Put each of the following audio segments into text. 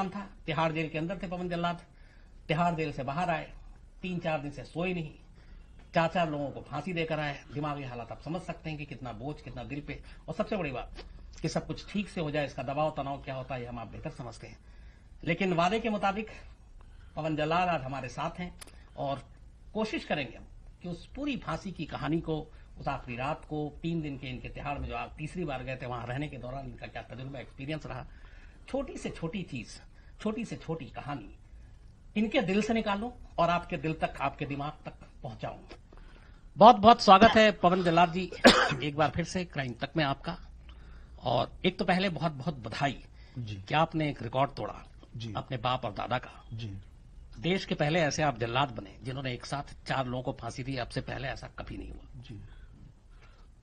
परेशान था, तिहाड़ जेल के अंदर थे पवन जल्लाद। तिहाड़ जेल से बाहर आए, 3-4 दिन से सोए नहीं, 4-4 लोगों को फांसी देकर आए। दिमागी हालात आप समझ सकते हैं कि कितना बोझ, कितना दिल पे, और सबसे बड़ी बात कि सब कुछ ठीक से हो जाए, इसका दबाव तनाव क्या होता है हम आप बेहतर समझते हैं। लेकिन वादे के मुताबिक पवन जल्लाद आज हमारे साथ हैं और कोशिश करेंगे हम कि उस पूरी फांसी की कहानी को, उस आखिरी रात को, 3 दिन के इनके तिहाड़ में जो आप तीसरी बार गए थे, वहां रहने के दौरान इनका क्या तजुर्बा, एक्सपीरियंस रहा, छोटी से छोटी चीज, छोटी से छोटी कहानी इनके दिल से निकालूं और आपके दिल तक, आपके दिमाग तक पहुंचाऊं। बहुत बहुत स्वागत है पवन जल्लाद जी एक बार फिर से क्राइम तक में आपका। और एक तो पहले बहुत बहुत बधाई जी कि आपने एक रिकॉर्ड तोड़ा जी अपने बाप और दादा का। जी देश के पहले ऐसे आप जल्लाद बने जिन्होंने एक साथ 4 लोगों को फांसी दी, आपसे पहले ऐसा कभी नहीं हुआ। जी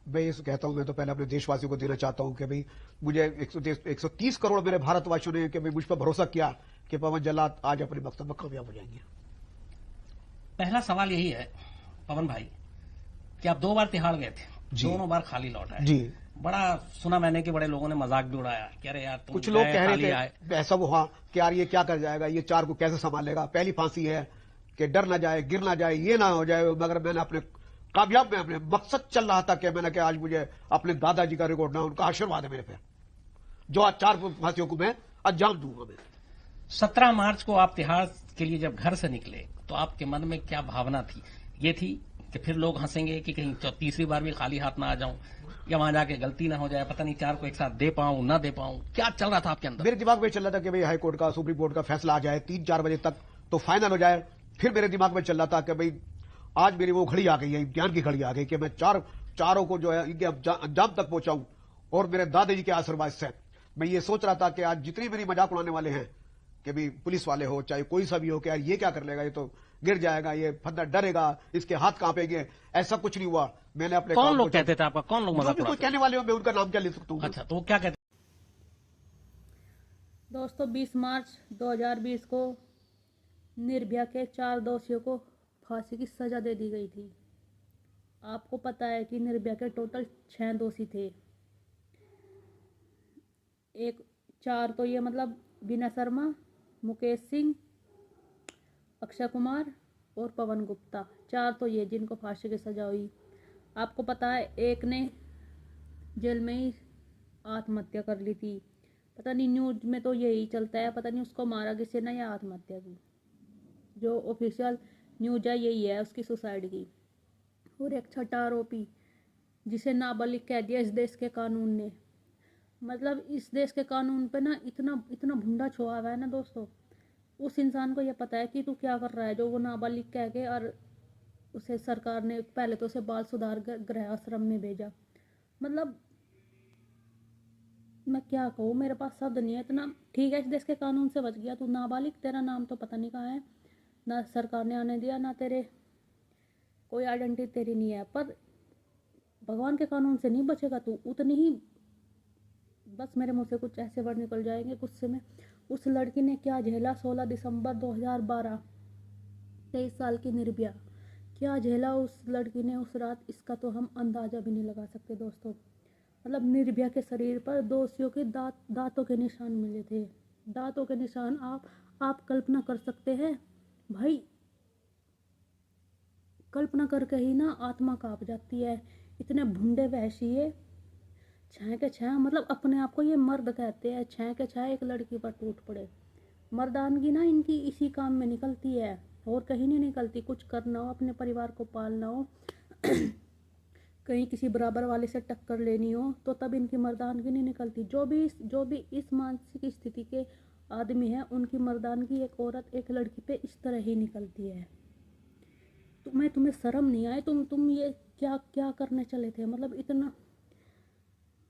मैं ये कहता हूं, मैं तो पहले अपने देशवासियों को देना चाहता हूं कि भाई मुझे 130 करोड़ मेरे भारतवासियों ने कि भाई मुझ पर भरोसा किया कि पवन जल्लाद आज अपने मकसद में कामयाब हो जाएंगे। पहला सवाल यही है पवन भाई कि आप 2 बार तिहाड़ गए थे, जी। दोनों बार खाली लौट आए। जी बड़ा सुना मैंने कि बड़े लोगों ने मजाक भी उड़ाया कि अरे यार तुम कुछ लोग कह रहे आए। थे ऐसा वो, हाँ कि यार ये क्या कर जाएगा, ये 4 को कैसे संभालेगा, पहली फांसी है कि डर ना जाए, गिर ना जाए, ये ना हो जाए। मगर मैंने अपने कामयाब में अपने मकसद चल रहा था कि मैंने कहा आज मुझे अपने दादाजी का रिकॉर्ड ना, उनका आशीर्वाद है मेरे पे, जो आज 4 फांसियों को मैं अंजाम दूंगा। मैं 17 मार्च को आप तिहाड़ के लिए जब घर से निकले तो आपके मन में क्या भावना थी? ये थी कि फिर लोग हंसेंगे कि कहीं तीसरी बार भी खाली हाथ ना आ जाऊं, या वहां जाके गलती ना हो जाए, पता नहीं 4 को एक साथ दे पाऊं ना दे पाऊं, क्या चल रहा था आपके अंदर? मेरे दिमाग में चल रहा था कि भाई हाई कोर्ट का, सुप्रीम कोर्ट का फैसला आ जाए 3-4 बजे तक तो फाइनल हो जाए। फिर मेरे दिमाग में चल रहा था कि भाई आज मेरी वो घड़ी आ गई है, इम्तिहान की घड़ी आ गई कि मैं चारों को जो है इनके अंजाम तक पहुंचाऊं। और मेरे दादाजी के आशीर्वाद से मैं ये सोच रहा था कि आज जितनी मेरी मजाक उड़ाने वाले हैं कि भी पुलिस वाले हो चाहे कोई सा भी हो कि यार ये क्या कर लेगा, ये तो गिर जाएगा, ये फंदा डरेगा, इसके हाथ कांपेंगे, ऐसा कुछ नहीं हुआ। मैंने अपने कौन लोग कहते थे आपका? कौन लोग जो मजाक भी कोई उड़ाते कहने वाले हो मैं उनका नाम क्या ले सकता हूँ? अच्छा, तो वो क्या कहते? दोस्तों 20 मार्च 2020 को निर्भया के 4 दोषियों को फांसी की सजा दे दी गई थी। आपको पता है कि निर्भया के टोटल 6 दोषी थे। 4 तो ये मतलब बीना शर्मा, मुकेश सिंह, अक्षय कुमार और पवन गुप्ता, 4 तो ये जिनको फांसी की सजा हुई। आपको पता है एक ने जेल में ही आत्महत्या कर ली थी। पता नहीं न्यूज में तो यही चलता है, पता नहीं उसको मारा किसी ने या आत्महत्या की। जो ऑफिशियल न्यूज है यही है उसकी सुसाइड की। और एक छठा आरोपी जिसे नाबालिग कह दिया इस देश के कानून ने। मतलब इस देश के कानून पे ना इतना इतना भुंडा छुआ हुआ है ना दोस्तों। उस इंसान को यह पता है कि तू क्या कर रहा है, जो वो नाबालिग कह के, और उसे सरकार ने पहले तो उसे बाल सुधार गृह आश्रम में भेजा। मतलब मैं क्या कहूँ, मेरे पास शब्द नहीं है। इतना ठीक है इस देश के कानून से बच गया तू नाबालिग, तेरा नाम तो पता नहीं कहाँ है, ना सरकार ने आने दिया, ना तेरे कोई आइडेंटिटी तेरी नहीं है, पर भगवान के कानून से नहीं बचेगा तू। उतनी ही बस मेरे मुंह से कुछ ऐसे वर्ड निकल जाएंगे गुस्से में। उस लड़की ने क्या झेला 16 दिसंबर 2012, 23 साल की निर्भया, क्या झेला उस लड़की ने उस रात, इसका तो हम अंदाजा भी नहीं लगा सकते दोस्तों। मतलब निर्भया के शरीर पर दोषियों के दांतों के निशान मिले थे। दांतों के निशान आप कल्पना कर सकते हैं भाई, कल्पना करके ही ना आत्मा कांप जाती है। इतने भुंडे वहशी है, 6 के 6, मतलब अपने आप को ये मर्द कहते हैं, 6 के 6 एक लड़की पर टूट पड़े। मर्दानगी ना इनकी इसी काम में निकलती है और कहीं नहीं निकलती। कुछ करना हो, अपने परिवार को पालना हो कहीं किसी बराबर वाले से टक्कर लेनी हो तो तब इनकी मर्दानगी नहीं निकलती। जो भी इस मानसिक स्थिति के आदमी है उनकी मर्दानगी एक औरत, एक लड़की पे इस तरह ही निकलती है। तुम्हें शर्म नहीं आए? तुम ये क्या क्या करने चले थे? मतलब इतना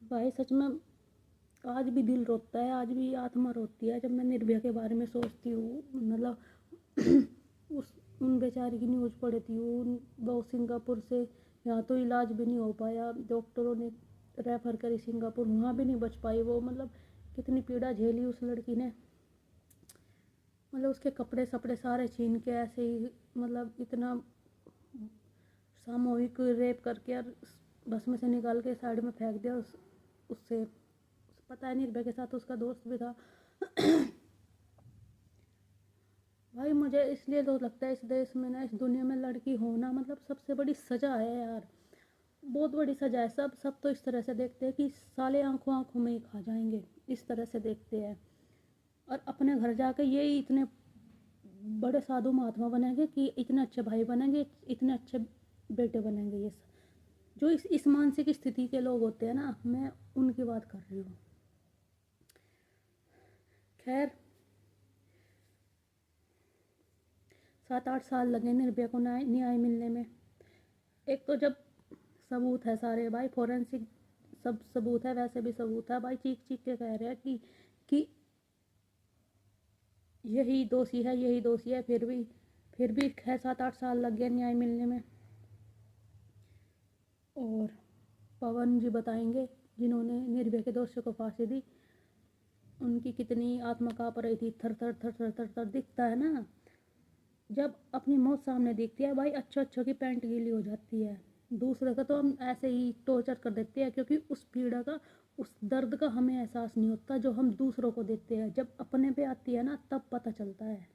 भाई सच में आज भी दिल रोता है, आज भी आत्मा रोती है जब मैं निर्भया के बारे में सोचती हूँ। मतलब उन बेचारी की न्यूज़ पढ़ती हूँ। वो सिंगापुर से यहाँ तो इलाज भी नहीं हो पाया, डॉक्टरों ने रेफ़र करी सिंगापुर, वहाँ भी नहीं बच पाई वो। मतलब कितनी पीड़ा झेली उस लड़की ने। मतलब उसके कपड़े सपड़े सारे छीन के ऐसे ही, मतलब इतना सामूहिक रेप करके और बस में से निकाल के साइड में फेंक दिया। उससे पता है निर्भया के साथ उसका दोस्त भी था मुझे इसलिए तो लगता है इस देश में ना, इस दुनिया में लड़की होना मतलब सबसे बड़ी सजा है यार, बहुत बड़ी सजा है। सब तो इस तरह से देखते हैं कि साले आंखों आंखों में ही खा जाएंगे, इस तरह से देखते हैं। और अपने घर जाके ये इतने बड़े साधु महात्मा बनेंगे कि इतने अच्छे भाई बनेंगे, इतने अच्छे बेटे बनेंगे। ये जो इस मानसिक स्थिति के लोग होते हैं ना, मैं उनकी बात कर रही हूँ। खैर 7-8 साल लगे निर्भया को न्याय मिलने में। एक तो जब सबूत है सारे भाई, फोरेंसिक सब सबूत है, वैसे भी सबूत है भाई, चीख चीख के कह रहे हैं कि यही दोषी है, यही दोषी है। फिर भी खैर 7-8 साल लग गए न्याय मिलने में। और पवन जी बताएंगे जिन्होंने निर्भया के दोषियों को फांसी दी, उनकी कितनी आत्मा कांप रही थी, थर थर थर थर थर थर। दिखता है ना जब अपनी मौत सामने दिखती है भाई, अच्छों की पैंट गीली हो जाती है। दूसरे का तो हम ऐसे ही टॉर्चर कर देते हैं, क्योंकि उस पीड़ा का, उस दर्द का हमें एहसास नहीं होता जो हम दूसरों को देते हैं। जब अपने पे आती है ना, तब पता चलता है।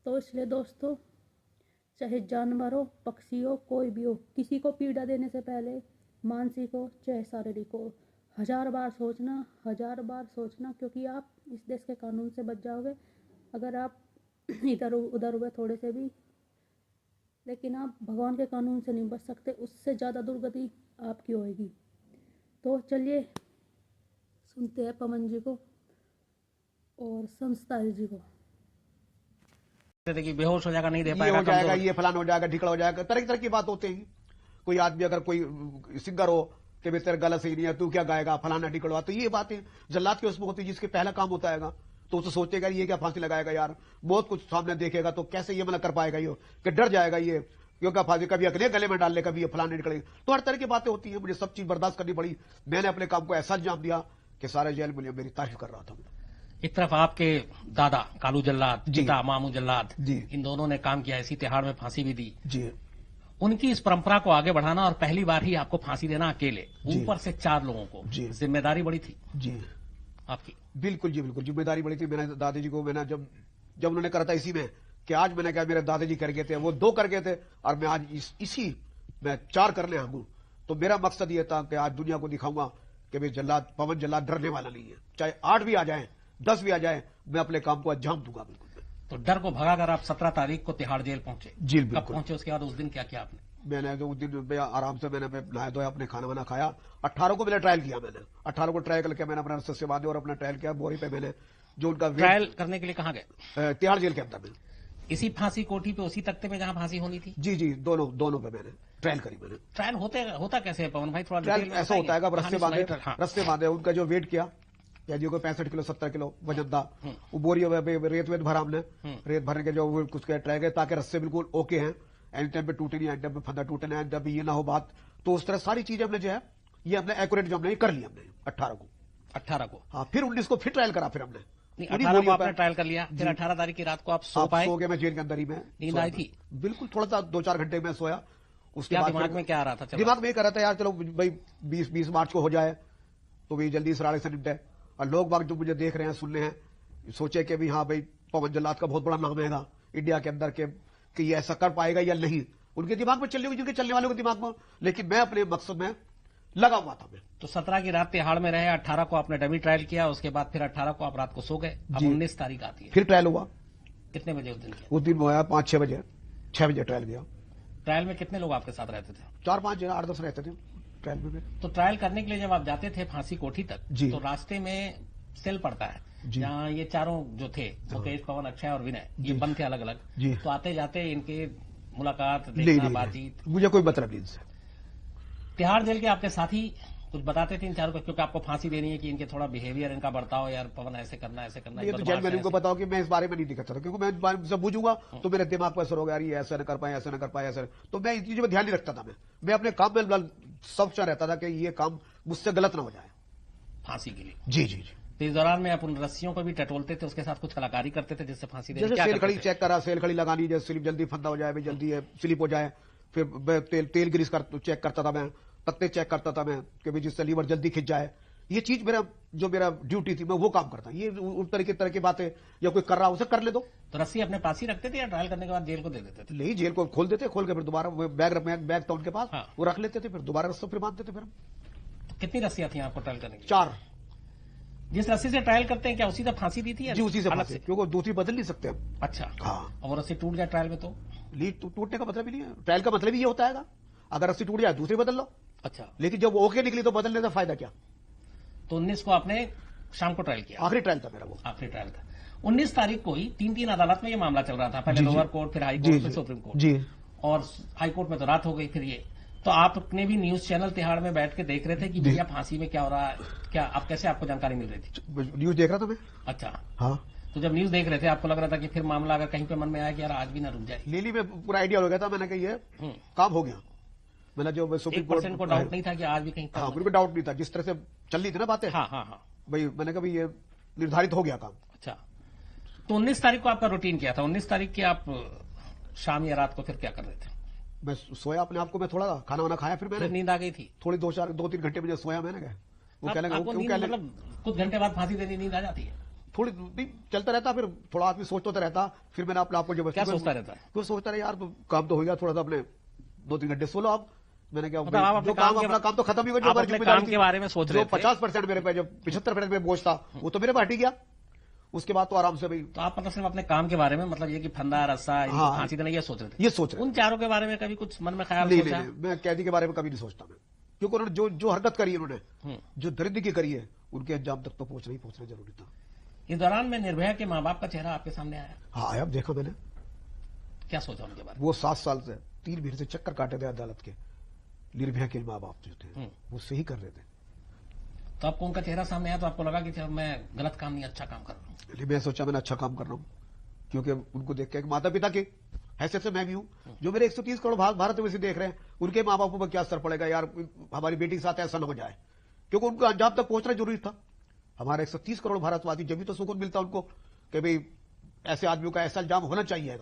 तो इसलिए दोस्तों, चाहे जानवर हो, पक्षी हो, कोई भी हो, किसी को पीड़ा देने से पहले, मानसिक हो चाहे शारीरिक हो, 1000 बार सोचना, क्योंकि आप इस देश के कानून से बच जाओगे अगर आप इधर उधर हुए थोड़े से भी। लेकिन आप भगवान के कानून से नहीं बच सकते, उससे ज़्यादा दुर्गति आपकी होएगी। तो चलिए सुनते हैं पवन जी को और संस्था जी को। कि बेहोश हो जाएगा, नहीं दे ये पाएगा, हो जाएगा, कमजोर। ये फलाना हो जाएगा, ढिकड़ा हो जाएगा, तरह तरह की बात होते हैं। कोई आदमी अगर कोई सिंगर हो कि तेरा गला सही नहीं है, तू क्या गाएगा, फलाना ढिकड़वा, तो ये बातें जल्लाद के उसमें होती है, जिसके पहला काम होता है तो उसे सोचेगा ये क्या फांसी लगाएगा यार, बहुत कुछ सामने देखेगा, तो कैसे ये मना कर पाएगा, ये कि डर जाएगा ये, क्योंकि फांसी कभी अगले गले में डाल ले, कभी ये फलाने निकलेगी। तो हर तरह की बातें होती है। मुझे सब चीज बर्दाश्त करनी पड़ी। मैंने अपने काम को ऐसा अंजाम दिया कि सारे जेल में मेरी तारीफ कर रहा था। एक तरफ आपके दादा कालू जल्लाद, जी। पिता मामू जल्लाद, जी। इन दोनों ने काम किया, इसी तिहाड़ में फांसी भी दी। जी, उनकी इस परंपरा को आगे बढ़ाना और पहली बार ही आपको फांसी देना अकेले, जी। ऊपर से 4 लोगों को, जी। जिम्मेदारी बड़ी थी जी, आपकी। बिल्कुल जी, बिल्कुल जिम्मेदारी बड़ी थी। मैंने दादाजी को, मैंने जब उन्होंने करा था इसी में कि आज मैंने कहा मेरे दादाजी कर गए थे, वो 2 कर गए थे और मैं आज इसी मैं 4 करने आऊंगा। तो मेरा मकसद ये था कि आज दुनिया को दिखाऊंगा कि भाई जल्लाद, पवन जल्लाद डरने वाला नहीं है। चाहे 8 भी आ जाए, 10 भी आ जाए, मैं अपने काम को अंजाम दूंगा। बिल्कुल। तो डर को भगाकर आप 17 तारीख को तिहाड़ जेल पहुंचे। जी, कब बिल्कुल। पहुंचे, उसके बाद उस दिन क्या किया आपने? मैंने जो उस दिन आराम से मैंने नहाया धोया, अपने खाना वाना खाया। 18 को मैंने ट्रायल किया। मैंने 18 को ट्रायल करके मैंने अपना रस्से से बांधे और अपना ट्रायल किया बोरी पे। मैंने जो उनका ट्रायल करने के लिए कहाँ गए? तिहाड़ जेल के अंदर में, इसी फांसी कोठी पे, उसी तख्ते पे जहां फांसी होनी थी? जी जी, दोनों पे मैंने ट्रायल करी। मैंने ट्रायल होता कैसे है पवन भाई, थोड़ा ट्रायल डिटेल में ऐसा होता है, बताएंगे? रस्से बांधे, उनका जो वेट किया, या कोई 65 किलो 70 किलो वजन था, वो बोरी रेत वेत भरा हमने। रेत भरने के जो कुछ ट्राई गए ताकि रस्से बिल्कुल ओके हैं, एनी टाइम पे टूटे नहीं, एनी टाइम पे फंदा टूटे नहीं, एनी टाइम पे ये ना हो बात। तो उस तरह सारी चीजें हमने जो है ये हमने एक्यूरेट जो हमने कर लिया हमने 18 को। हाँ, फिर 19 को फिर ट्रायल करा। फिर हमने 18 को आपने ट्रायल कर लिया, फिर 18 तारीख की रात को आप सो पाए? सो गए, मैं जेल के अंदर ही। मैं नींद आई थी? बिल्कुल, थोड़ा सा 2-4 घंटे में सोया। उसके बाद दिमाग में क्या आ रहा था? दिमाग में ये कर रहा था यार, चलो भाई 20 मार्च को हो जाए तो भाई जल्दी इस राड़े से निपटे। और लोग बाग जो मुझे देख रहे हैं, सुन रहे हैं, सोचे कि भी हाँ भाई पवन जल्लाद का बहुत बड़ा नाम है इंडिया के अंदर के, कि ये ऐसा कर पाएगा या नहीं। उनके दिमाग में चलने होगी, जिनके चलने वालों के दिमाग में। लेकिन मैं अपने मकसद में लगा हुआ था। मैं तो 17 की रात तिहाड़ में रहे, 18 को आपने डमी ट्रायल किया, उसके बाद फिर 18 को आप रात को सो गए। अब 19 तारीख आती है, फिर ट्रायल हुआ। कितने बजे उस दिन किया? उस दिन वो आया 5-6 बजे, 6 बजे ट्रायल गया। ट्रायल में कितने लोग आपके साथ रहते थे? 4-5 8-10 रहते थे ट्रायल में। तो ट्रायल करने के लिए जब आप जाते थे फांसी कोठी तक, जी। तो रास्ते में सेल पड़ता है जी। जहाँ ये चारों जो थे, मुकेश, पवन, अक्षय और विनय, ये बंद थे अलग अलग। जी। तो आते जाते इनके मुलाकात, नहीं, देखना, नहीं, बातचीत? मुझे कोई मतलब नहीं इनसे। तिहाड़ जेल के आपके साथी कुछ बताते थे इन चारों को, क्योंकि आपको फांसी देनी है, कि इनके थोड़ा बिहेवियर, इनका बर्ताव, यार पवन ऐसे करना, ऐसे करना, ये तो जेल में इनको बताओ कि मैं इस बारे में नहीं दिखता था, क्योंकि मैं इस बारे में सब बुझूंगा तो मेरे दिमाग पर असर होगा, यार ये ऐसा न कर पाए, ऐसा न कर पाए, ऐसा। तो मैं इन चीजों में ध्यान नहीं रखता था। मैं अपने काम में सब रहता था कि ये काम मुझसे गलत ना हो जाए फांसी के लिए। जी जी जी। तो इस दौरान में अपन रस्सियों को भी टटोलते थे, उसके साथ कुछ कलाकारी करते थे जिससे फांसी देने? जैसे क्या सेल करते खड़ी थे? चेक करा, सेल खड़ी लगानी, जैसे स्लिप जल्दी फंदा हो जाए, जल्दी स्लिप हो जाए। फिर तेल ग्रीस चेक करता था मैं, तख्ते चेक करता था मैं कि जिससे लीवर जल्दी खिंच जाए, ये चीज जो मेरा ड्यूटी थी मैं वो काम करता। ये उस तरह की बातें या कोई कर रहा उसे कर ले दो। तो रस्सी अपने पास ही रखते थे या ट्रायल करने के बाद जेल को दे देते थे? नहीं, जेल को खोल देते, खोल के फिर दोबारा बैग था उनके पास, हाँ। वो रख लेते थे, फिर दोबारा रस्से फिर बांधते थे। फिर तो कितनी रस्सियां थी आपको ट्रायल करने की? 4। जिस रस्सी से ट्रायल करते हैं क्या उसी से फांसी दी थी या जी उसी से अलग फांसी, क्योंकि दूसरी बदल नहीं सकते हम। अच्छा, हाँ, और वो रस्सी टूट जाए ट्रायल में तो? लीड टूटने का मतलब ही नहीं है, ट्रायल का मतलब ही ये होता है अगर रस्सी टूट जाए दूसरी बदल लो। अच्छा, लेकिन जब ओके निकली तो बदलने का फायदा क्या? तो 19 को आपने शाम को ट्रायल किया? आखिरी ट्रायल था मेरा वो। आखिरी ट्रायल था 19 तारीख को ही। 3 अदालत में ये मामला चल रहा था, पहले लोअर कोर्ट, फिर हाई कोर्ट, फिर सुप्रीम कोर्ट जी। और हाई कोर्ट में तो रात हो गई। फिर ये तो आपने भी न्यूज चैनल तिहाड़ में बैठ के देख रहे थे कि भैया फांसी में क्या हो रहा है, क्या आप कैसे आपको जानकारी मिल रही थी? न्यूज देख रहा था मैं। अच्छा, हाँ, तो जब न्यूज देख रहे थे आपको लग रहा था कि फिर मामला अगर कहीं पे मन में आया कि यार आज भी ना रुक जाए? लीली में पूरा आइडिया हो गया था, मैंने कहा ये काम हो गया। मैंने जो सुप्रीम 1% को डाउट नहीं था कि आज भी कहीं? हाँ, बिल्कुल डाउट नहीं था, जिस तरह से चल रही थी ना बातें। हाँ हाँ हाँ, भाई मैंने कहा ये निर्धारित हो गया काम। अच्छा, तो 19 तारीख को आपका रूटीन क्या था? 19 तारीख की आप शाम या रात को फिर क्या कर रहे थे? मैं सोया अपने आप को, मैं थोड़ा खाना वाना खाया, फिर मैंने नींद आ गई थी थोड़ी 2-3 घंटे मुझे सोया। मैंने कहा वो कहने मतलब कुछ घंटे बाद फांसी देने नींद आ जाती है? थोड़ी भी चलता रहता, फिर थोड़ा आदमी सोचता रहता। फिर मैंने अपने आप को क्या सोचता रहता है? कुछ सोचता रहे यार काम तो हो गया, थोड़ा सा अपने 2-3 घंटे सो लो आप। मैंने क्या मतलब आप जो काम अपना काम तो खत्म ही हो गया, अपने काम के बारे में सोच रहे थे। 50% मेरे पे, जो 75% में बोझ था वो तो मेरे पे हट ही गया। उसके बाद तो आराम से भाई। तो आप मतलब सिर्फ अपने काम के बारे में, मतलब ये कि फंदा रस्सा हाँ, फांसी देना ये सोच रहे थे? ये सोच रहे। उन चारों के बारे में कभी कुछ मन में ख्याल नहीं, सोचा? नहीं, मैं कैदी के बारे में कभी नहीं सोचता मैं, क्योंकि उन्होंने जो हरकत करी है, उन्होंने जो दरिद्र करी है, उनके अंजाम तक तो पहुंचना जरूरी था। इस दौरान में निर्भया के माँ बाप का चेहरा आपके सामने आया? हाँ, अब देखा मैंने। क्या सोचा उनके बारे में? वो 7 साल से 3 महीने से चक्कर काटे थे अदालत के। निर्भया के माँ बाप जो थे वो सही कर रहे थे। तो आपको उनका चेहरा सामने आया तो आपको लगा कि मैं गलत काम नहीं अच्छा काम कर रहा हूँ? मैं सोचा मैंने अच्छा काम कर रहा हूँ, क्योंकि उनको देख के माता पिता की हैसियत से मैं भी हूँ, जो मेरे 130 करोड़ भारतवासी देख रहे हैं, उनके माँ बापों पर क्या असर पड़ेगा यार, हमारी बेटी के साथ ऐसा न हो जाए, क्योंकि उनको अंजाम तक पहुंचना जरूरी था। हमारे 130 करोड़ भारतवासी, जब भी तो सुकून मिलता उनको कि भाई ऐसे आदमियों का ऐसा अंजाम होना चाहिए।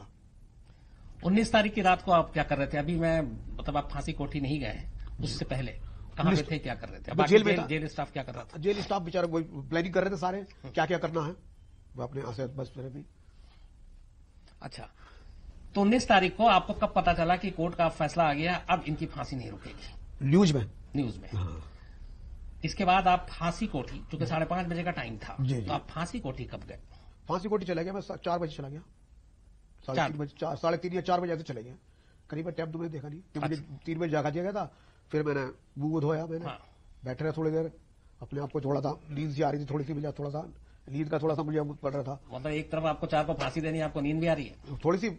19 तारीख की रात को आप क्या कर रहे थे? अभी मैं मतलब आप फांसी कोठी नहीं गए, उससे पहले कहाँ पे थे, क्या कर रहे थे? जेल में। जेल स्टाफ क्या कर रहा था? जेल स्टाफ बेचारे वही प्लानिंग कर रहे थे सारे, क्या क्या करना है वो अपने यहाँ से बस मेरे भी। अच्छा, तो 19 तारीख को आपको कब पता चला कि कोर्ट का फैसला आ गया, अब इनकी फांसी नहीं रुकेगी? न्यूज में। हाँ। इसके बाद आप फांसी कोठी, चूंकि 5:30 बजे का टाइम था, तो आप फांसी कोठी कब गए? फांसी कोठी चला गया मैं 4 बजे चला गया, 3:30 या 4 बजे ऐसे चले गया। करीब टाइम तो मैंने देखा नहीं, कि मुझे 3 बजे जागा दिया गया था। फिर मैंने मुंह धोया, मैंने बैठे रहा थोड़ी देर, अपने आप को थोड़ा था नींद सी आ रही थी, थोड़ी सी मुझे थोड़ा सा नींद का थोड़ा सा मुझे पड़ रहा था। मतलब एक तरफ आपको 4 को फांसी देनी है, आपको नींद भी आ रही है थोड़ी सी,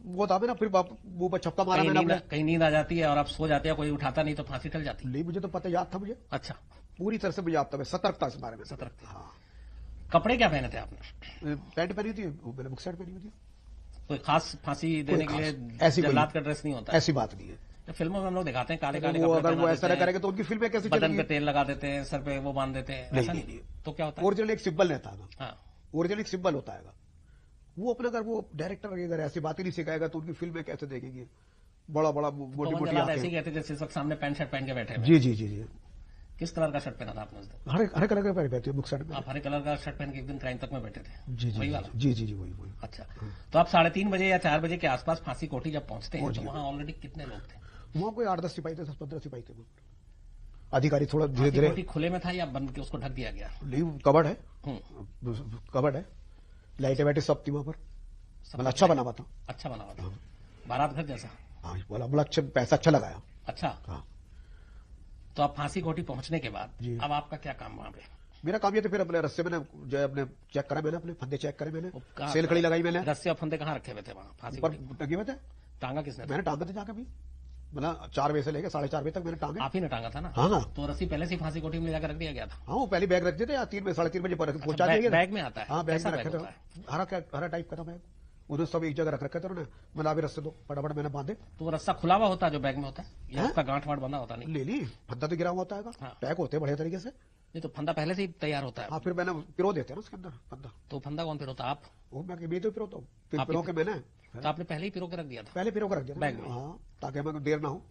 वो था ना, फिर मुंह पर छप्पा मारा मैंने। कहीं नींद आ जाती है और आप सो जाते हैं, कोई उठाता नहीं तो फांसी टल जाती है? नहीं, मुझे तो पता याद था मुझे। अच्छा, पूरी तरह से मुझे याद था, मैं सतर्कता इस बारे में। सतर्कता। हाँ। कपड़े क्या पहने थे आपने? पैंट पहनी थी, मैंने बुक शर्ट पहनी हुई थी। कोई खास फांसी देने के लिए ऐसी जल्लाद का ड्रेस नहीं होता? ऐसी बात नहीं है। तो फिल्मों में हम लोग दिखाते हैं काले काले कपड़े, अगर वो ऐसा करेंगे तो उनकी फिल्में कैसे चलेंगी? बदन पे तेल लगा देते हैं, सर पे वो बांध देते हैं, ऐसा नहीं? तो क्या होता है? ओरिजिनल एक सिंबल रहता है। हाँ, ओरिजिनल एक सिंबल होता है। वो अपना, अगर वो डायरेक्टर अगर ऐसी बात ही नहीं सिखाएगा तो उनकी फिल्में कैसे देखेंगे? बड़ा मोटी मोटी ऐसे ही कहते जैसे सब सामने पैंट शर्ट पहन के बैठे हैं। जी जी जी जी। किस कलर का शर्ट पहना था आपने उस दिन? हरे कलर का पहन बैठे बुक शर्ट में। आप हरे कलर का शर्ट पहन के एक दिन क्राइम तक में बैठे थे? जी वही वाला? जी जी जी, वही। अच्छा, तो आप 3:30 बजे या 4 बजे के आसपास फांसी कोठी जब पहुंचते हैं तो वहाँ ऑलरेडी कितने लोग थे? वहाँ कोई 8-10 सिपाही थे, 10-15 सिपाही थे। अधिकारी थोड़ा धीरे धीरे। खुले में था या बंद के उसको ढक दिया गया? नहीं, कबर्ड है, कबर्ड है, लाइटें वाइटें सब थी वहां पर, मतलब अच्छा बना हुआ था। अच्छा बना हुआ था, बारात घर जैसा? हाँ, बड़ा अच्छा, पैसा अच्छा लगाया। अच्छा। हाँ। तो आप फांसी कोठी पहुंचने के बाद अब आपका क्या काम वहां पे? मेरा काम ये था, फिर अपने रस्से मैंने जो है अपने चेक करा, मैंने अपने फंदे चेक करे, मैंने सेल खड़ी लगाई मैंने। रस्से और फंदे कहाँ रखे हुए थे वहां फांसी पर? टंगे हुए थे। टांगा किसने? मैंने टांगा था जाकर भी, मतलब 4 बजे से लेकर 4:30 बजे तक मैंने टांगा। आप ही ने टांगा था ना? हाँ। तो रस्सी पहले से फांसी कोठी में ले जाकर रख दिया गया था? हाँ, वो पहले बैग रख देते, 3-3:30 बजे पहुंचा दिया। बैग में आता है? हाँ, बैग में रखे थे, हरा टाइप का था बैग, उन्होंने सब एक जगह रख रखे थे उन्होंने। मैंने अभी रस्से दो, फटाफट मैंने बांधे। तो वो रस्सा खुला हुआ होता है जो बैग में होता है, या उसका गांठ वाट बंधा होता? नहीं, ले फंदा तो गिरा हुआ होता है, पैक होते हैं बढ़िया तरीके से। नहीं, तो फंदा पहले से ही तैयार होता है? हाँ, फिर मैंने पिरो देते हैं ना उसके अंदर फंदा। तो फंदा कौन पिरोता? आप? वो मैं तो पिरोता हूँ, फिर पिरो के मैंने। तो आपने पहले ही पिरो के रख दिया था? पहले पिरो के रख दिया बैग में? हाँ, ताकि हमें देर ना हो।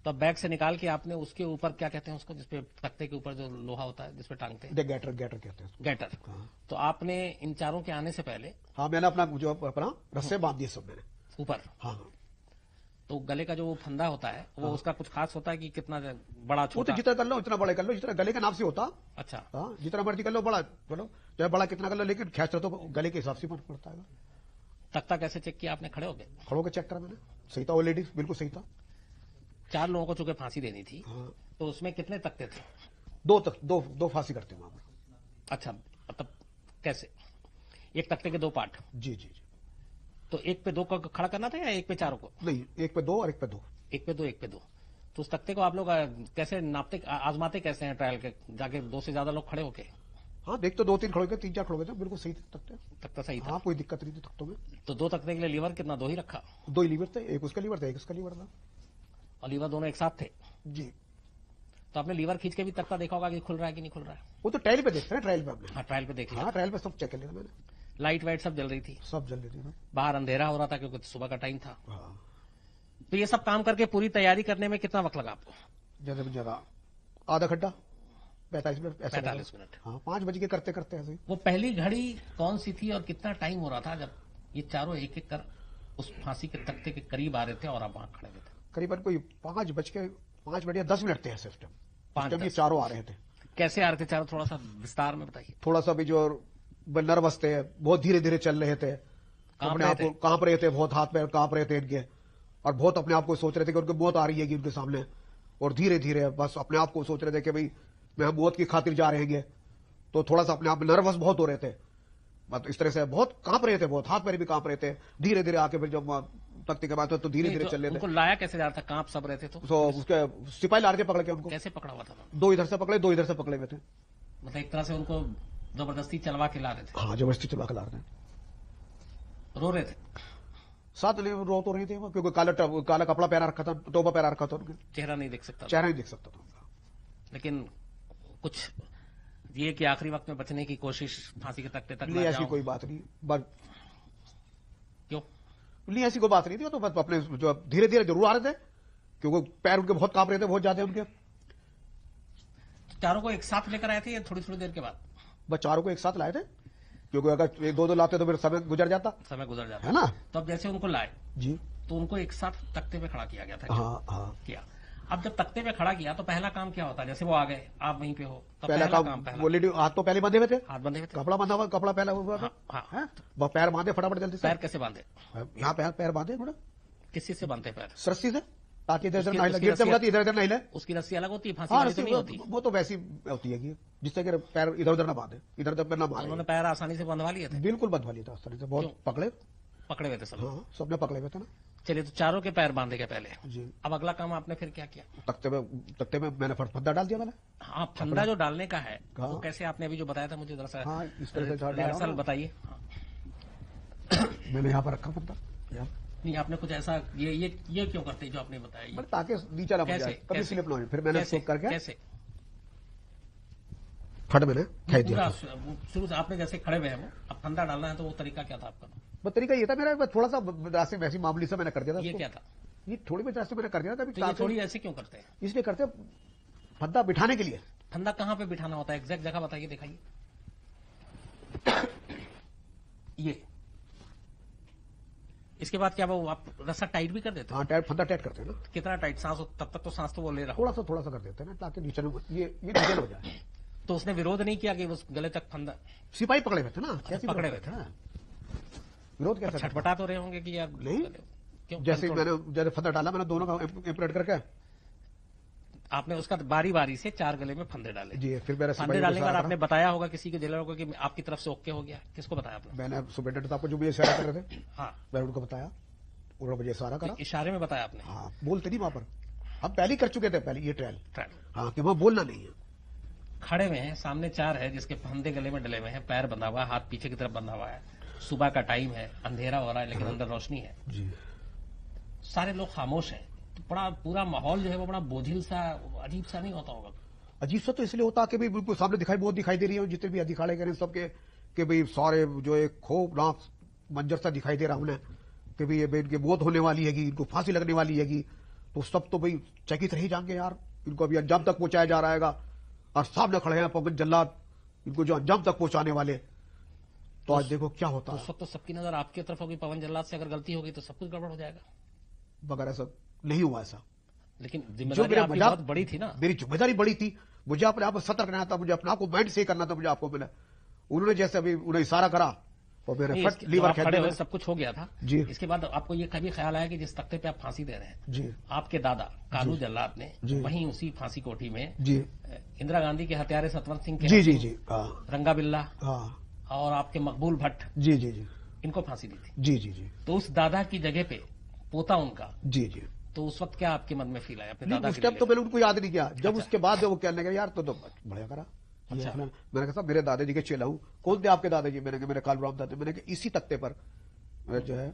तो बैग से निकाल के आपने उसके ऊपर क्या कहते हैं उसको, जिसपे तख्ते के ऊपर जो लोहा होता है जिसपे टांगते हैं, गैटर गैटर कहते हैं उसको। गैटर। तो आपने इन चारों के आने से पहले हाँ, मैंने अपना जो अपना रस्से बांध दिए सब मैंने ऊपर। हाँ। तो गले का जो वो फंदा होता है वो उसका कुछ खास होता है कि कितना बड़ा वो तो छोटा? जितना कर लो उतना बड़ा कर लो, जितना गले के नाप से होता। अच्छा। हाँ, जितना मर्जी कर लो, बड़ा बोलो चाहे बड़ा कितना कर लो, लेकिन खैस तो गले के हिसाब से फर्क पड़ता है। तख्ता कैसे चेक किया आपने, खड़े हो गए? खड़ो के चेक करा मैंने, सही था वो लेडीज, बिल्कुल सही था। 4 लोगों को चूंकि फांसी देनी थी, हाँ। तो उसमें कितने तख्ते थे? दो फांसी करते हैं वहां पर। अच्छा, मतलब कैसे? एक तख्ते के 2 पार्ट? जी जी जी। तो एक पे 2 को खड़ा करना था या एक पे 4 को? नहीं, एक पे 2 और एक पे 2। एक पे 2 एक पे 2। तो उस तख्ते को आप लोग कैसे नापते, आजमाते कैसे हैं ट्रायल के, जाके 2 से ज्यादा लोग खड़े होके? हाँ, देख तो 2-3 खड़ो गए, 3-4 खड़ो गए थे, बिल्कुल सही तख्ते। तख्ता सही था? हाँ, कोई दिक्कत नहीं थी तख्तों में। तो 2 तख्ते के लिए लीवर कितना, 2 ही रखा? 2 ही लीवर थे, एक उसका लीवर था, एक इसका लीवर था। और लीवर दोनों एक साथ थे? जी। तो आपने लीवर खींच के भी तख्ता देखा होगा कि खुल रहा है कि नहीं खुल रहा है? वो तो ट्रायल पे देखते हैं, ट्रायल पे हमने। हाँ, ट्रायल पे देख लिया। हाँ, ट्रायल पे सब चेक कर लिया मैंने। लाइट वाइट सब जल रही थी? सब जल रही थी। बाहर अंधेरा हो रहा था क्योंकि सुबह का टाइम था। हाँ। तो ये सब काम करके पूरी तैयारी करने में कितना वक्त लगा आपको? ज्यादा से ज्यादा आधा घंटा, 45 मिनट ऐसा। 45 मिनट। हाँ, 5 बजे के करते करते ऐसे ही। वो पहली घड़ी कौन सी थी और कितना टाइम हो रहा था जब ये चारों एक एक कर उस फांसी के तख्ते के करीब आ रहे थे और आप वहां खड़े हुए थे? करीबन कोई 5 बज या 10 मिनट थे ऐसे उस टाइम। 5-10 ये चारों आ रहे थे। कैसे आ रहे थे चारों, थोड़ा सा विस्तार में बताइए। थोड़ा सा भी जो नर्वस थे, बहुत धीरे धीरे चल रहे थे, अपने आप को कांप रहे थे, बहुत हाथ पैर कांप रहे थे इनके, और बहुत अपने आप को सोच रहे थे कि उनकी मौत आ रही है कि उनके सामने, और धीरे धीरे बस अपने आप को सोच रहे थे कि भाई मैं हम मौत की खातिर जा रहे हैं। तो थोड़ा सा अपने आप नर्वस बहुत हो रहे थे, बस इस तरह से बहुत कांप रहे थे, बहुत हाथ पैर भी कांप रहे थे। धीरे धीरे आके फिर जब तख्ते के बाद तो धीरे धीरे चल रहे थे। उनको लाया कैसे जा रहा था, कांप सब रहे थे? तो उसके सिपाही ला रहे थे पकड़ के उनको। कैसे पकड़ा हुआ था? 2 इधर से पकड़े, 2 इधर से पकड़े हुए थे। मतलब एक तरह से उनको जबरदस्ती चलवा के ला रहे थे? हाँ, जबरदस्ती चलवा के ला रहे थे। रो रहे थे? साथ में रो तो रहे थे वो, क्योंकि काला कपड़ा पहना रखा था, टोपा पहना रखा था उनके। चेहरा नहीं देख सकता? चेहरा नहीं देख सकता था उनका। लेकिन कुछ ये कि आखिरी वक्त में बचने की कोशिश, फांसी के तख्ते तक नहीं, ऐसी कोई बात नहीं। क्यों नहीं, ऐसी कोई बात नहीं थी। वो तो बस अपने जो धीरे धीरे जरूर आ रहे थे, क्योंकि पैर उनके बहुत कांप रहे थे, बहुत ज्यादा उनके। चारों को एक साथ लेकर आए थे या थोड़ी थोड़ी देर के बाद? बस चारों को एक साथ लाए थे, क्योंकि अगर 1-2 लाते तो फिर समय गुजर जाता है ना। तो अब जैसे उनको लाए जी, तो उनको एक साथ तख्ते पे खड़ा किया गया था? हाँ हाँ किया। अब जब तख्ते पे खड़ा किया तो पहला काम क्या होता है? जैसे वो आ गए, आप वहीं पे हो, तो पहला काम वो लेडी हाथ तो पहले बंधे हुए थे, हाथ बंधे हुए थे, कपड़ा बंधा हुआ, कपड़ा पहला हुआ था। हाँ। वो पैर बांधे फटाफट जल्दी से। पैर कैसे बांधे? यहाँ पैर बांधे थोड़ा। किस चीज से बांधते पैर? रस्सी से, ताकि इधर इधर नहीं गिरते वक्त इधर इधर नहीं ले। उसकी रस्सी अलग होती है, फांसी हाँ, वाली तो नहीं होती? वो तो वैसी होती है जिससे कि पैर इधर उधर ना बांधे, इधर उधर ना मारे। उन्होंने पैर आसानी से बंधवा लिए थे? बिल्कुल बंधवा लिया था उस तरह से, बहुत पकड़े हुए थे सब? हाँ, सबने पकड़े हुए थे ना। चलिए, तो चारों के पैर बांधे गए पहले जी। अब अगला काम आपने फिर क्या किया? तख्ते में मैंने फंदा डाल दिया मैंने। हाँ, फंदा जो डालने का है हाँ। वो कैसे, आपने अभी जो बताया था मुझे दरअसल, हाँ, इस तरह से रिहर्सल बताइए। मैंने यहाँ पर रखा फंदा। नहीं, आपने कुछ ऐसा ये क्यों करते हैं जो आपने बताया? ताकि नीचे ना पड़ जाए, कभी स्लिप ना हो। फिर मैंने स्लिप करके कैसे फट मैंने खेच दिया। शुरू से आपने जैसे खड़े हुए हैं वो, अब फंदा डालना है तो वो तरीका क्या था आपका? वो तरीका ये था मेरा, थोड़ा सा रास्ते वैसी मामूली सा मैंने कर दिया था। ये क्या था? ये थोड़ी बहुत रास्ते मैंने कर दिया था। तो ये थोड़ी ऐसे क्यों करते हैं? इसलिए करते फंदा बिठाने के लिए। फंदा कहाँ पे बिठाना होता है, एग्जैक्ट जगह बताइए, दिखाइए। ये इसके बाद क्या वो आप रस्सा टाइट भी कर देते हैं? हाँ, फंदा टाइट करते हैं ना। कितना टाइट? सांस तब तक तो सांस तो वो ले रहा, थोड़ा सा कर देते हैं ना, ताकि नीचे ये नीचे हो जाए। तो उसने विरोध नहीं किया कि उस गले तक फंदा? सिपाही पकड़े हुए थे ना, पकड़े हुए थे। विरोध कैसे? छटपटा तो रहे होंगे कि यार नहीं, क्यों? जैसे फंदा डाला मैंने, दोनों का इम्प्रेट करके आपने उसका बारी बारी से 4 गले में फंदे डाले? जी। फिर मेरे फंदे डालने के बाद आपने बताया होगा किसी के जेलर को कि आपकी तरफ से ओके हो गया? किसको बताया आपने? मैंने सुपरिटेंडेंट साहब को, जो भी इशारा कर रहे थे, हाँ, मैंने उनको बताया, उन्होंने मुझे इशारा करा। इशारे में बताया आपने? हाँ, बोलते नहीं वहां पर, हम पहले ही कर चुके थे, पहले ये ट्रायल। हाँ, कि वहां बोलना नहीं है। खड़े हुए हैं, सामने 4 है जिसके फंदे गले में डले हुए हैं, पैर बंधा हुआ है, हाथ पीछे की तरफ बंधा हुआ है, सुबह का टाइम है, अंधेरा हो रहा है लेकिन अंदर रोशनी है जी। सारे लोग खामोश हैं, तो बड़ा पूरा माहौल जो है वो बड़ा बोझिल सा, अजीब सा नहीं होता होगा? अजीब सा तो इसलिए होता कि भाई बिल्कुल सामने बहुत दिखाई दे रही है, जितने भी अखाड़े करें सबके, कि भाई सारे जो एक खौफनाक मंजर सा दिखाई दे रहा उन्हें, कि भाई ये इनकी मौत होने वाली है, इनको फांसी लगने वाली है, तो सब तो भाई चकित रह ही जाएंगे यार, इनको अभी अंजाम तक पहुंचाया जा रहा है, और सामने खड़े हैं पवन जल्लाद, इनको जो अंजाम तक पहुंचाने वाले। तो आज देखो क्या होता है। उस वक्त तो सबकी नजर आपकी तरफ होगी, पवन जल्लाद से अगर गलती होगी तो सब कुछ गड़बड़ हो जाएगा। मगर ऐसा नहीं हुआ ऐसा। लेकिन जो जिम्मेदारी मेरा आपकी मजाक बहुत बड़ी थी ना। मेरी जिम्मेदारी बड़ी थी, मुझे अपने आप को सतर्क रहना था, मुझे अपने आप को माइंड से करना था, मुझे आपको मिला। उन्होंने जैसे अभी उन्हें इशारा करा और मेरे नहीं, फट लीवर खड़े खेलने हुए में। सब कुछ हो गया था जी। इसके बाद आपको ये कभी ख्याल आया कि जिस तख्ते पे आप फांसी दे रहे हैं, जी आपके दादा कालू जल्लाद ने जी। वहीं उसी फांसी कोठी में जी इंदिरा गांधी के हत्यारे सतवंत सिंह के जी जी जी हाँ रंगा बिल्ला हाँ और आपके मकबूल भट्ट, जी जी जी इनको फांसी दी थी। जी जी जी तो उस दादा की जगह पे पोता उनका, जी जी। तो उस वक्त क्या आपके मन में फील आया अपने नहीं, दादा उस के टाइम लिए? तो मैंने उनको याद नहीं किया। जब अच्छा। उसके बाद जब वो कहने लगे यार तो बढ़िया करा। अच्छा। मैंने कहा मेरे दादाजी के चेला हूँ। कौन थे आपके दादाजी? मैंने कहा मेरे कालूराम दादा। मैंने कहा इसी तख्ते पर जो है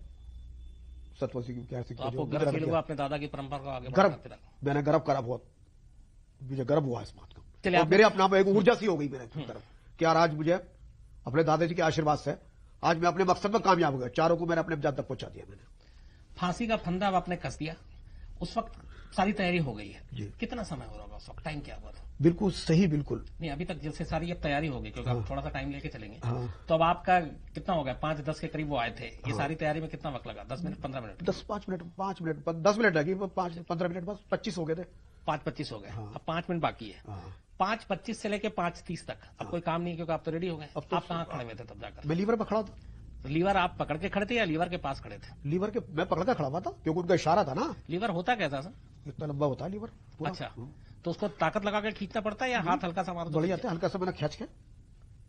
सतवंत सिंह क्या तो आपको गर्व फील हुआ अपने दादा की परंपरा को आगे गर्व, बढ़ाते रहा? मैंने गर्व करा बहुत, मुझे गर्व हुआ इस बात चलिए का। और आप- मेरे अपने आप में एक ऊर्जा सी हो गई मेरे तरफ कि यार आज मुझे अपने दादाजी के आशीर्वाद से आज मैं अपने मकसद में कामयाब हो गया। चारों को मैंने अपने जान तक पहुंचा दिया। मैंने फांसी का फंदा अब आपने कस दिया, उस वक्त सारी तैयारी हो गई है। जी। कितना समय हो रहा होगा उस वक्त? टाइम क्या हुआ था? बिल्कुल सही, बिल्कुल। नहीं, अभी तक जैसे सारी अब तैयारी हो गई, क्योंकि अब थोड़ा सा टाइम लेके चलेंगे। हाँ। तो अब आपका कितना हो गया? 5-10 के करीब वो आए थे। ये सारी तैयारी में कितना वक्त लगा? 10 मिनट, 15 मिनट? 5 मिनट 10 मिनट लगी, 15 मिनट बस 25 हो गए थे। 5:25 हो गए। हाँ। अब 5 मिनट बाकी है। हाँ। 5:25 से लेके 5:30 तक अब कोई काम नहीं, क्योंकि आप तो रेडी हो गए। अब तो आप कहाँ खड़े हुए थे तब जाकर? मैं लीवर पर खड़ा था। लीवर आप पकड़ के खड़े थे या लीवर के पास खड़े थे? लीवर के मैं पकड़ कर खड़ा हुआ था क्योंकि उनका इशारा था ना। लीवर होता कैसा सर? इतना लंबा होता है लीवर पूरा। अच्छा, तो उसको ताकत लगा के खींचना पड़ता है या हाथ हल्का सा मारो तो बढ़ खींच जाते हैं, हल्का सा मैंने खींच के।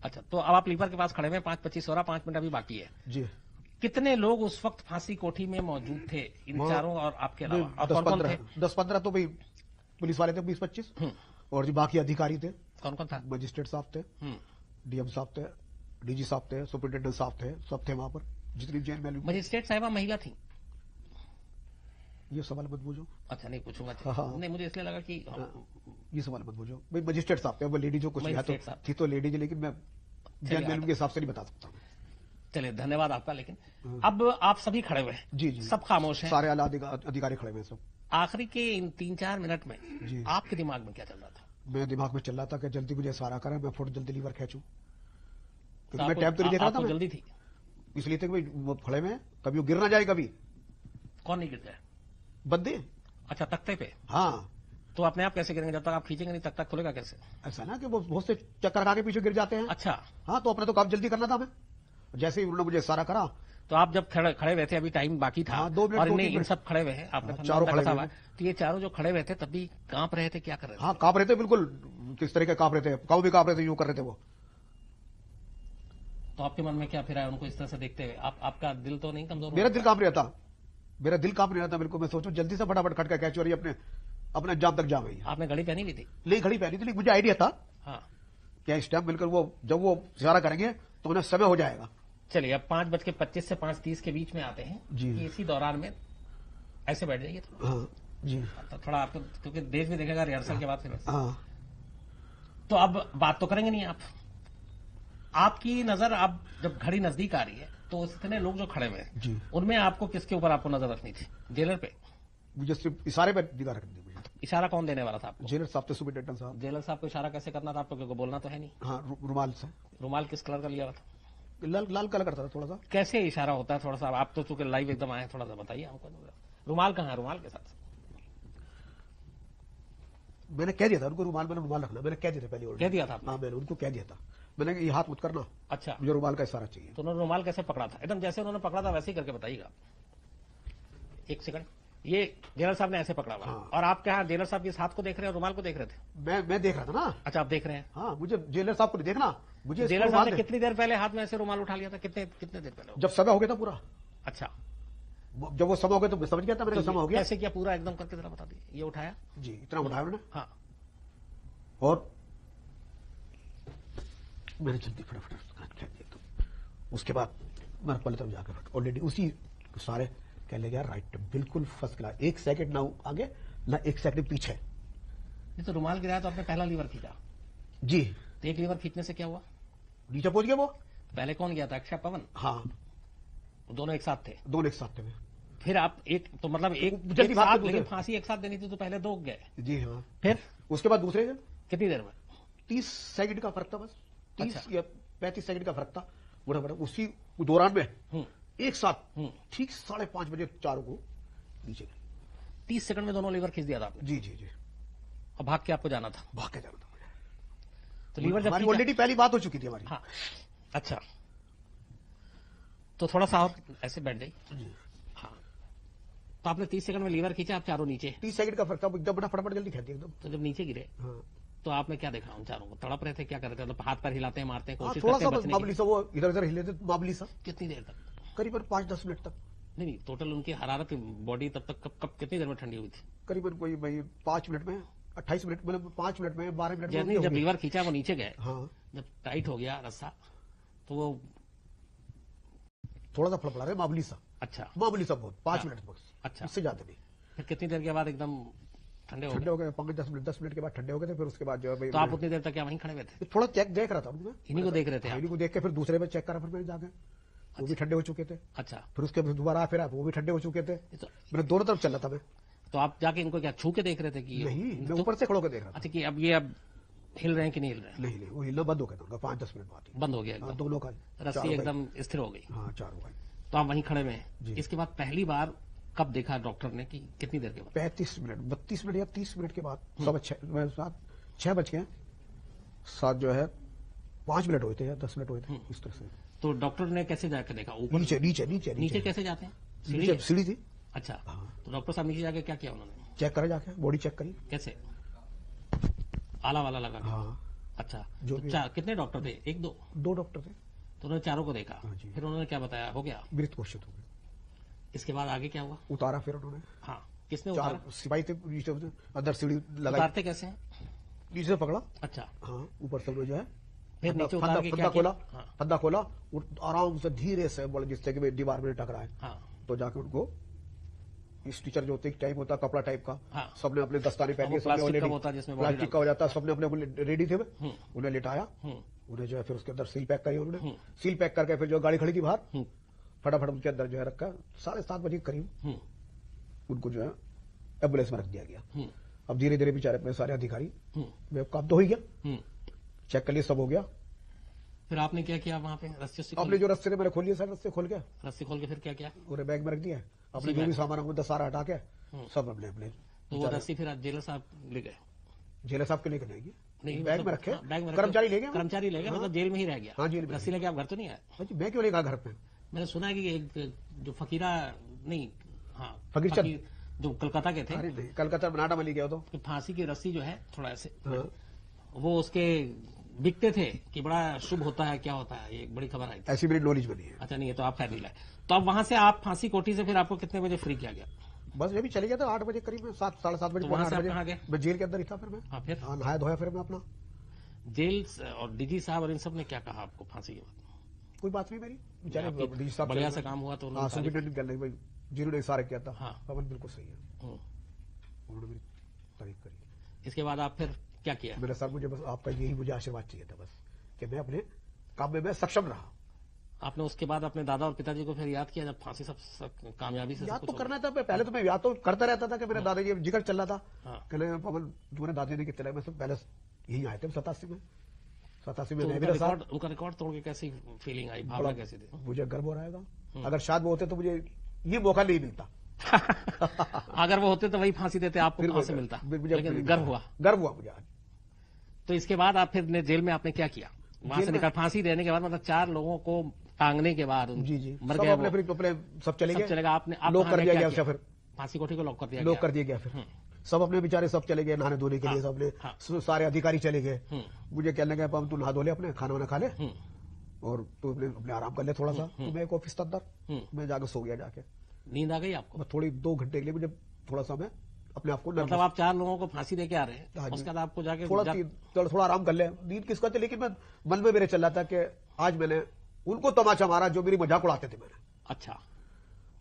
अच्छा, तो अब आप लीवर के पास खड़े हुए, 5:25 हो रहा, 5 मिनट अभी बाकी है। जी। कितने लोग उस वक्त फांसी कोठी में मौजूद थे, इन वहाँ- चारों और आपके अलावा? और कौन कौन थे? 10-15 तो भाई पुलिस वाले थे, 20-25 और जो बाकी अधिकारी थे, कौन कौन था? मजिस्ट्रेट साहब थे, हम्म। डीएम साहब थे, डीजी साहब थे, सुपरिटेंडेंट साहब थे, सब थे वहां पर जितनी जेल में। मजिस्ट्रेट साहिबा महिला थी? ये सवाल मत पूछो। अच्छा, नहीं पूछूंगा। हाँ। नहीं, मुझे इसलिए लगा कि ये सवाल मत पूछो भाई। मजिस्ट्रेट साहब थे, वो लेडी जो कुछ है तो मजिस्ट्रेट साहब। थी तो लेडी, लेकिन मैं जेल में के हिसाब से नहीं बता सकता। चलिए, धन्यवाद आपका। लेकिन अब आप सभी खड़े हुए हैं, जी जी। सब खामोश हैं। सारे आला अधिकारी खड़े हुए हैं सब। आखिरी के इन 3-4 मिनट में जी। आपके दिमाग में क्या चल रहा था? मेरे दिमाग में चल रहा था कि जल्दी मुझे सारा करें, मैं फुट जल्दी लीवर खींचूं, क्योंकि मैं आपको- टाइम तो नहीं देख रहा था। आपको मैं जल्दी थी? इसलिए थे कि भाई वो खड़े में कभी वो गिर ना जाए। कभी कौन नहीं गिर जाए? बंदे। अच्छा, तख्ते पे? हाँ, तो अपने आप कैसे गिरेंगे? जब तक आप खींचेंगे नहीं तब तक खुलेगा कैसे? ऐसा ना कि वो बहुत से चक्कर खा के पीछे गिर जाते हैं। अच्छा, हाँ, तो अपने तो काम जल्दी करना था। मैं जैसे ही उन्होंने मुझे सारा करा। तो आप जब खड़े हुए थे, अभी टाइम बाकी था, हाँ, 2 मिनट, और 2-3 इन मिनट। सब खड़े हुए हैं, आपने हाँ, फंदा चारों फंदा खड़े कसा हुए हुआ है। तो ये चारों जो खड़े हुए थे तब भी कांप रहे थे, क्या कर रहे थे? हाँ, कांप रहे थे बिल्कुल। किस तरह के कांप रहे थे, काऊ भी कांप रहे थे, यूं कर रहे थे वो। तो आपके मन में क्या फिर आया उनको इस तरह से देखते हुए? आपका दिल तो नहीं कमजोर? मेरा दिल कांप रहा था, मेरा दिल कांप नहीं रहा था बिल्कुल। मैं सोचूं जल्दी से फटाफट खटका कैच हो रही अपने अपने अंजाम तक जा गई। आपने घड़ी पहनी हुई थी? नहीं, घड़ी पहनी थी, लेकिन मुझे आइडिया था हाँ। कि इस टाइम बिल्कुल वो जब वो इशारा करेंगे तो उन्हें समय हो जाएगा। चलिए, अब 5:25 से 5:30 के बीच में आते हैं जी। कि इसी दौरान में ऐसे बैठ जाइए तो हाँ जी। थोड़ा आपको, क्योंकि देश भी देखेगा रिहर्सल के बाद फिर। हाँ, तो अब बात तो करेंगे नहीं आप। आपकी नजर अब जब घड़ी नजदीक आ रही है तो इतने लोग जो खड़े हुए हैं जी। उनमें आपको किसके ऊपर आपको नजर रखनी थी? जेलर पे? मुझे सिर्फ इशारे पर निगाह रखनी थी मुझे। इशारा कौन देने वाला था आपको? जेलर साहब थे, सुपरिटेंडेंट साहब। जेलर साहब को इशारा कैसे करना था आपको, क्योंकि बोलना तो है नहीं? हाँ, रुमाल से। रुमाल किस कलर का लिया हुआ था? लाल लाल कलर करता था थोड़ा सा। कैसे इशारा होता है? थोड़ा सा आप तो चूंकि लाइव एकदम आए हैं, थोड़ा सा बताइए हमको। रुमाल कहाँ है? रुमाल के साथ मैंने कह दिया था उनको रुमाल, मैंने रुमाल रखना, मैंने कह दिया था पहले already। कह दिया था आपने? हाँ, मैंने उनको कह दिया था। मैंने कहा, ये हाथ मत करना, अच्छा, मुझे रुमाल का इशारा चाहिए। तो उन्होंने रुमाल कैसे पकड़ा था? एकदम जैसे उन्होंने पकड़ा था वैसे ही करके बताइएगा। एक सेकंड, ये जेलर साहब ने ऐसे पकड़ा हुआ है। हाँ। और आप क्या जेलर साहब के इस हाथ को देख रहे हैं और रुमाल को देख रहे थे? मैं देख रहा था ना। अच्छा, आप देख रहे हैं। हाँ, मुझे जेलर साहब को नहीं देखना, मुझे जेलर इसको साहब रुमाल ने दे। कितनी देर पहले हाथ में ऐसे रुमाल उठा लिया था? कितने देर पहले? जब समय हो गया था पूरा, अच्छा, जब वो समय हो गया तो मैं समझ गया था, मैंने कहा समय हो गया। कैसे किया पूरा एकदम करके जरा बता दीजिए। ये उठाया? जी, इतना उठाया उन्होंने, हाँ। और मैंने जल्दी फटाफट खेल दिया। तो उसके बाद मैंने पहले तब जाकर ऑलरेडी उसी सारे कह लगे यार राइट, बिल्कुल फर्स्ट क्लास। 1 सेकंड ना आगे ना 1 सेकंड पीछे। ये तो रुमाल गिराया तो आपने पहला लीवर खींचा। जी, तो एक लीवर खींचने से क्या हुआ? नीचे पहुंच गया वो। पहले कौन गया था? अक्षय, पवन? हाँ, दोनों एक साथ थे? दोनों एक साथ थे। फिर आप एक तो मतलब एक जल्दी एक भाग के साथ, दूसरे- लेकिन फांसी एक साथ देनी थी तो पहले 2 गए, जी हाँ। फिर उसके बाद दूसरे में कितनी देर में? 30 सेकंड का फर्क था बस, 30 अच्छा। या 35 सेकंड का फर्क था, बड़ा बड़ा। उसी दौरान में हम्म, एक साथ ठीक 5:30 बजे चारों को नीचे गिरे। 30 सेकंड में दोनों लीवर खींच दिया था आपने, जी जी जी, और भाग के आपको जाना था। भाग के जाना था मुझे। तो लीवर जब हमारी खींचा- ऑलरेडी पहली बात हो चुकी थी हमारी। हाँ, अच्छा, तो थोड़ा सा और ऐसे बैठ जाइए। हाँ, तो आपने 30 सेकंड में लीवर खींचा, आप चारों नीचे। 30 सेकंड का फर्क था, एकदम बड़ा फटाफट जल्दी खेल दिया एकदम। तो जब नीचे गिरे हाँ तो आपने क्या देखा? उन चारों को तड़प रहे थे, क्या कर रहे थे? मतलब हाथ पैर हिलाते हैं, मारते हैं, हाँ, कोशिश थोड़ा करते सा हैं बस बचने मामूली की? सा वो इधर उधर हिले थे, मामूली सा, कितनी देर तक? करीबन 5-10 मिनट तक। नहीं नहीं, टोटल उनकी हरारत, बॉडी तब तक कब कितनी देर में ठंडी हुई थी? करीबन कोई भाई 5 मिनट में, 28 मिनट, मतलब 5 मिनट में, 12 मिनट में जर्नी हो जब गई। लीवर खींचा वो नीचे गए, हाँ, जब टाइट हो गया रस्सा तो वो थोड़ा सा फड़फड़ा रहे, मामूली सा, अच्छा मामूली सा बहुत, 5 हाँ। मिनट बस, अच्छा, इससे ज्यादा नहीं। फिर कितनी देर के बाद एकदम ठंडे हो ठंडे गए? हो गए 5-10 मिनट, 10 मिनट के बाद ठंडे हो गए थे। फिर उसके बाद जो है भाई तो आप उतनी देर तक क्या वहीं खड़े हुए थे? थोड़ा चेक देख रहा था मैं, इन्हीं को देख रहे थे आप? इन्हीं को देख के फिर दूसरे में चेक करा, फिर मैंने जाके वो भी ठंडे हो चुके थे। अच्छा, फिर उसके बाद दोबारा फिर वो भी ठंडे हो चुके थे। ये तो, मैंने दोनों तरफ चल रहा था मैं। तो आप जाके इनको क्या छू के देख रहे थे कि नहीं, मैं तो, ऊपर से खड़ो के देख रहा था। अच्छा, कि अब ये अब हिल रहे हैं कि नहीं हिल रहे हैं? नहीं नहीं, वो हिलना बंद हो गया था उनका 5-10 मिनट बाद ही। बंद हो गया हाँ, एकदम, दोनों का रस्सी चारों एकदम स्थिर हो गई। का। हाँ, चारों का। तो आप वहीं खड़े में हैं। जी। इसके बाद पहली बार कब देखा डॉक्टर ने, कि कितनी देर के बाद? 35 मिनट, 32 मिनट या 30 मिनट के बाद, सब 6 बज के 7 जो है 5 मिनट हुए थे या 10 मिनट हुए थे, इस तरह से। तो डॉक्टर ने कैसे जाके देखा? ऊपर नीचे नीचे नीचे नीचे कैसे जाते हैं? सीढ़ी नीचे है? सीढ़ी थी, अच्छा, हाँ। तो डॉक्टर साहब नीचे जाके क्या किया उन्होंने? चेक करा जाके, बॉडी चेक करी। कैसे? आला वाला लगा के? हाँ, अच्छा, जो तो भी- कितने डॉक्टर थे? 1-2? 2 डॉक्टर थे, तो उन्होंने चारों को देखा, हाँ जी। फिर उन्होंने क्या बताया? हो गया? मृत घोषित हो गए। इसके बाद आगे क्या हुआ? उतारा फिर उन्होंने, हाँ, किसने 4 उतारा? सिपाही थे नीचे, अंदर सीढ़ी लगाई, उतारते कैसे हैं? नीचे से पकड़ा। अच्छा, हाँ, ऊपर से जो है फिर फंदा- नीचे उतार फंदा- के फंदा क्या खोला, किया? हाँ, फंदा खोला और आराम से धीरे से बोले, जिससे कि दीवार में टकराए। हाँ, तो जाके उनको इस टीचर जो होते टाइप होता, कपड़ा टाइप का, हाँ। सबने अपने दस्ताने पहन वो लिए, सबने प्लास्टिक का already- होता है जिसमें बॉडी प्लास्टिक का हो जाता है, सबने अपने अपने रेडी थे, हम्म। उन्हें लिटाया, हम्म, उन्हें जो है फिर उसके अंदर सील पैक करी उन्होंने, हम्म। सील पैक करके फिर जो गाड़ी खड़ी थी बाहर, हम्म, फटाफट उनके अंदर जो है रखा, 7:30 बजे के करीब हम्म, उनको जो है एम्बुलेंस में रख दिया गया। हम्म, अब धीरे धीरे बेचारे अपने सारे अधिकारी, हम्म, वे काम तो हो ही गया, हम्म। चेक कर लिया, सब हो गया। फिर आपने क्या किया वहां पे? रस्सी से अपने जो रस्ते थे मैंने खोल लिया, सारे रस्ते खोल के रस्सी खोल के फिर क्या किया? पूरे बैग में रख दिया, अपने उसी जो भी बैग सामान होता सारा हटा के सब अपने अपने तो वो रस्सी फिर जेलर साहब ले गए? जेलर साहब के लेकर जाएंगे, नहीं, बैग मतलब- में रखे, हाँ, बैग में रखे। कर्मचारी ले गए, कर्मचारी ले गए, मतलब जेल में ही रह गया? हाँ, जेल में। रस्सी लेके आप घर तो नहीं आए? हाँ जी, मैं क्यों नहीं कहा घर पे। मैंने सुना है कि एक जो फकीरा, नहीं, हाँ, फकीर चंद। जो कलकत्ता के थे, अरे नहीं, कलकत्ता में नाटा मली गया तो। कि फांसी की रस्सी जो है थोड़ा ऐसे, हाँ। वो उसके बिकते थे कि बड़ा शुभ होता है, क्या होता है, ये एक बड़ी खबर आई थी। ऐसी मेरी नॉलेज में नहीं है। अच्छा, नहीं है तो आप खैर नहीं लाए। तो अब वहां से आप फांसी कोठी से फिर आपको कितने बजे फ्री किया गया? बस ये भी चले गया था 8 बजे करीब में, 7-7:30 बजे, तो वहां से 8 आप बजे कहाँ गए? मैं जेल के अंदर ही था फिर मैं। हाँ, फिर हाँ, नहाया धोया फिर मैं अपना। जेल और डीजी साहब और इन सब ने क्या कहा आपको फांसी के बाद? कोई बात नहीं मेरी, बेचारे आपकी डीजी साहब बढ़िया चले से गए। काम हुआ तो हाँ, उन्होंने तारीफ- सुपरिटेंडेंट गल नहीं भाई, जिन्होंने इशारा किया था, हाँ। पवन बिल्कुल सही है, हम्म। उन्होंने मेरी तारीफ करी। इसके बाद आप फिर क्या किया? मेरे सर, मुझे बस आपका यही मुझे आशीर्वाद चाहिए था बस, कि मैं अपने काम में मैं सक्षम रहा। आपने उसके बाद अपने दादा और पिताजी को फिर याद किया जब फांसी सब कामयाबी से सब याद कुछ तो हो करना था, पहले तो मैं याद तो करता रहता था कि मेरे दादाजी जिक्र चल रहा था, हाँ। कहने पवन तुम्हारे दादाजी ने कितने, मैं सब पहले यही आए थे 87 में, 87 में तो मैं उनका मेरे साथ। उनका रिकॉर्ड तोड़ के कैसी फीलिंग आई, भावना बड़ा कैसी थी? मुझे गर्व हो रहेगा, अगर शायद वो होते तो मुझे ये मौका नहीं मिलता। अगर वो होते तो वही फांसी देते, आपको फिर कहां से मिलता? मुझे लेकिन गर्व हुआ। गर्व हुआ मुझे आज। तो इसके बाद आप फिर जेल में आपने क्या किया? वहां जेल से में- निकल फांसी देने के बाद, मतलब 4 लोगों को टांगने के बाद जी जी, मर सब गए अपने वो। फिर अपने सब चले सब गए, चलेगा, आपने आप लॉक कहाँ कर गए, दिया क्या गया, किया? फिर फांसी कोठी को लॉक कर दिया लॉक गया। कर दिया गया, फिर सब अपने बेचारे सब चले गए नहाने धोने के लिए, हाँ, सबने हाँ। सारे अधिकारी चले गए। हम्म, मुझे कहने लगे पवन तू नहा धो ले, अपने खाना वाना खा ले हम्म, और तू अपने आराम कर ले थोड़ा सा। तो मैं एक ऑफिस था अंदर, हम्म। मैं जाके सो गया, जाके नींद आ गई आपको? मैं थोड़ी 2 घंटे के लिए मुझे थोड़ा सा मैं अपने आप को मतलब आप 4 लोगों को फांसी दे के आ रहे हाँ हैं, जी। उसके बाद आपको जाके थोड़ा आराम कर ले, नींद किसका थी, लेकिन मैं मन में मेरे चल रहा था कि आज मैंने उनको तमाचा मारा जो मेरी मजाक उड़ाते थे मैंने। अच्छा,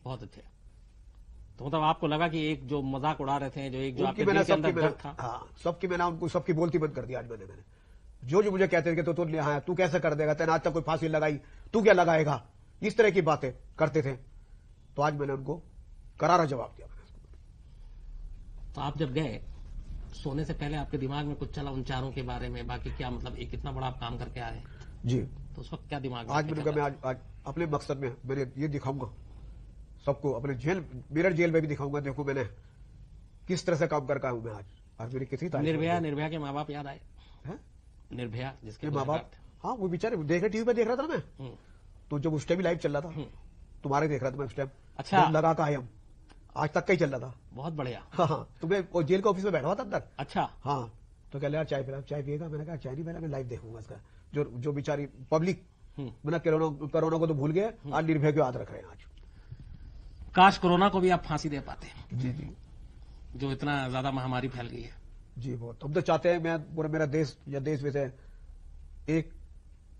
बहुत अच्छे। तो मतलब आपको लगा कि एक जो मजाक उड़ा रहे थे, जो एक जो उनकी आपके मैंने दिल के अंदर सबकी डर मैंने था, हाँ सबकी मैंने उनको सबकी बोलती बंद कर दी आज मैंने जो जो मुझे कहते थे कि तो हाँ तू कैसे कर देगा, तेने आज तक कोई फांसी लगाई, तू क्या लगाएगा, इस तरह की बातें करते थे। तो आज मैंने उनको करारा जवाब दिया मैंने। तो आप जब गए सोने से पहले आपके दिमाग में कुछ चला उन चारों के बारे में, बाकी क्या मतलब एक इतना बड़ा आप काम करके आए जी, तो उस वक्त क्या दिमाग में आज मैंने कहा मैं आज अपने मकसद में मैंने ये दिखाऊंगा सबको, अपने जेल मेरठ जेल में भी दिखाऊंगा, देखो मैंने किस तरह से काम करके आया हूं मैं आज मेरी किसी तारीफ निर्भया के माँ बाप याद आए है? निर्भया जिसके माँ बाप, हाँ वो बेचारे देख रहे, टीवी पे देख रहा था ना मैं, तो जब उस टाइम लाइव चल रहा था तुम्हारे देख रहा था मैं उस टाइम। अच्छा, लगा का आया आज तक का ही चल रहा था। बहुत बढ़िया। हाँ तुम्हें जेल के ऑफिस में बैठा हुआ था अंदर। अच्छा, हाँ तो कह यार चाय पिला, चाय पिएगा, मैंने कहा चाय नहीं पिला, मैं लाइव देखूंगा इसका। जो बेचारी पब्लिक मैंने कोरोना को तो भूल गए, आज निर्भय को याद रख रहे हैं। आज काश कोरोना को भी आप फांसी दे पाते। जी जी, जो इतना ज्यादा महामारी फैल गई है। जी बहुत, हम तो चाहते हैं मैं पूरा मेरा देश या देश में से एक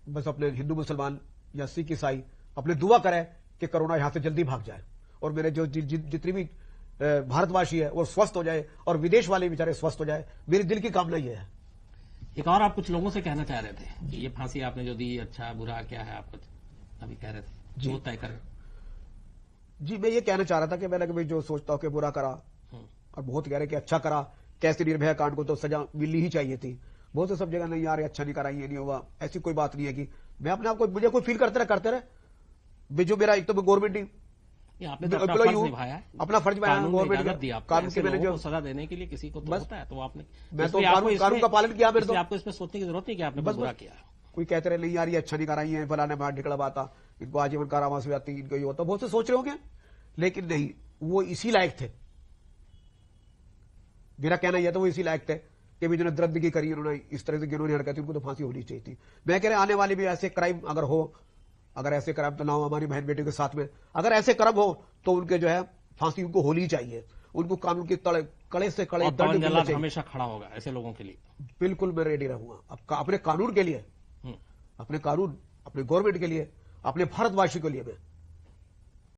बस अपने हिंदू मुसलमान या सिख ईसाई अपने दुआ करें कि कोरोना यहां से जल्दी भाग जाए और मेरे जो जितनी भी भारतवासी है वो स्वस्थ हो जाए और विदेश वाले बेचारे स्वस्थ हो जाए, मेरी दिल की कामना ये है। एक और आप कुछ लोगों से कहना चाह रहे थे कि ये फांसी आपने जो दी अच्छा बुरा क्या है, आप कुछ अभी कह रहे थे जो तय करें। जी मैं ये कहना चाह रहा था कि मैंने जो सोचता हूं कि बुरा करा और बहुत कह रहे कि अच्छा करा, कैसे निर्भया कांड को तो सजा मिलनी ही चाहिए थी। बहुत से सब जगह नहीं यार अच्छा नहीं करा, ये नहीं हुआ, ऐसी कोई बात नहीं है कि मैं अपने आप को मुझे कोई फील करते रहे जो मेरा एक तो गवर्नमेंट आपने तो अपना फर्ज निभाया है, अपना फर्ज निभाया, गवर्नमेंट कानून के मैंने जो सजा देने के लिए किसी को तो होता है, तो आपने मैं तो कानून का पालन किया। मेरे तो आपको इसमें सोचने की जरूरत नहीं कि आपने बस बुरा किया। कोई कहते रहे नहीं यार ये अच्छा नहीं करा, ये फलाने बाहर निकला बात था, इनको आजीवन कारावास हुई आती, इनको ये होता, बहुत से सोच रहे होंगे, लेकिन नहीं वो इसी लायक थे। मेरा कहना यह था वो इसी लायक थे कि भी जिन्होंने दर्दगी करी, उन्होंने इस तरह से गिनोनी हरकत, उनको तो फांसी होनी चाहिए थी। मैं कह रहा आने वाले भी ऐसे क्राइम अगर हो, अगर ऐसे क्राइम तो ना हो हमारी बहन बेटी के साथ में, अगर ऐसे कर्म हो तो उनके जो है फांसी उनको होनी चाहिए, उनको कानून के कड़े से कड़े दंड मिलना चाहिए। हमेशा खड़ा होगा ऐसे लोगों के लिए। बिल्कुल मैं रेडी रहूंगा अपने कानून के लिए, अपने कानून, अपने गवर्नमेंट के लिए, अपने भारतवासी के लिए मैं